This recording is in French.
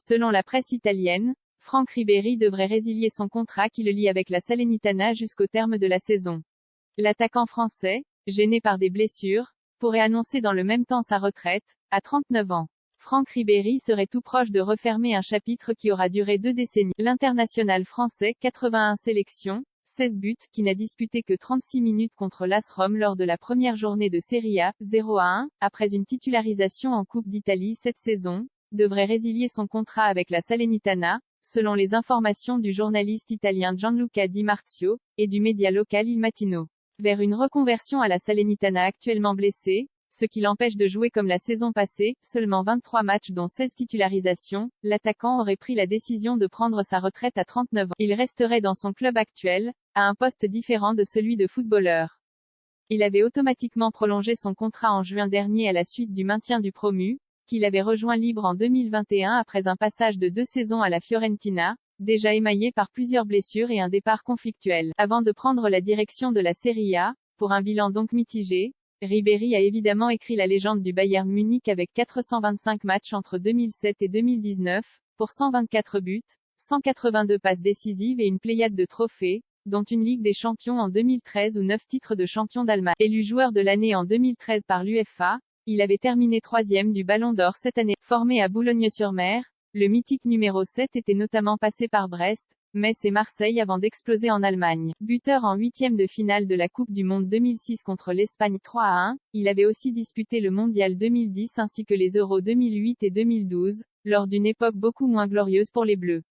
Selon la presse italienne, Franck Ribéry devrait résilier son contrat qui le lie avec la Salernitana jusqu'au terme de la saison. L'attaquant français, gêné par des blessures, pourrait annoncer dans le même temps sa retraite, à 39 ans. Franck Ribéry serait tout proche de refermer un chapitre qui aura duré 2 décennies. L'international français, 81 sélections, 16 buts, qui n'a disputé que 36 minutes contre l'AS Rome lors de la première journée de Serie A, 0-1, après une titularisation en Coupe d'Italie cette saison, devrait résilier son contrat avec la Salernitana, selon les informations du journaliste italien Gianluca Di Marzio, et du média local Il Mattino. Vers une reconversion à la Salernitana actuellement blessée, ce qui l'empêche de jouer comme la saison passée, seulement 23 matchs dont 16 titularisations, l'attaquant aurait pris la décision de prendre sa retraite à 39 ans. Il resterait dans son club actuel, à un poste différent de celui de footballeur. Il avait automatiquement prolongé son contrat en juin dernier à la suite du maintien du promu, qu'il avait rejoint libre en 2021 après un passage de 2 saisons à la Fiorentina, déjà émaillé par plusieurs blessures et un départ conflictuel. Avant de prendre la direction de la Serie A, pour un bilan donc mitigé, Ribéry a évidemment écrit la légende du Bayern Munich avec 425 matchs entre 2007 et 2019, pour 124 buts, 182 passes décisives et une pléiade de trophées, dont une Ligue des Champions en 2013 ou 9 titres de champion d'Allemagne. Élu joueur de l'année en 2013 par l'UEFA, il avait terminé 3e du Ballon d'Or cette année. Formé à Boulogne-sur-Mer, le mythique numéro 7 était notamment passé par Brest, Metz et Marseille avant d'exploser en Allemagne. Buteur en 8e de finale de la Coupe du Monde 2006 contre l'Espagne 3-1, il avait aussi disputé le Mondial 2010 ainsi que les Euros 2008 et 2012, lors d'une époque beaucoup moins glorieuse pour les Bleus.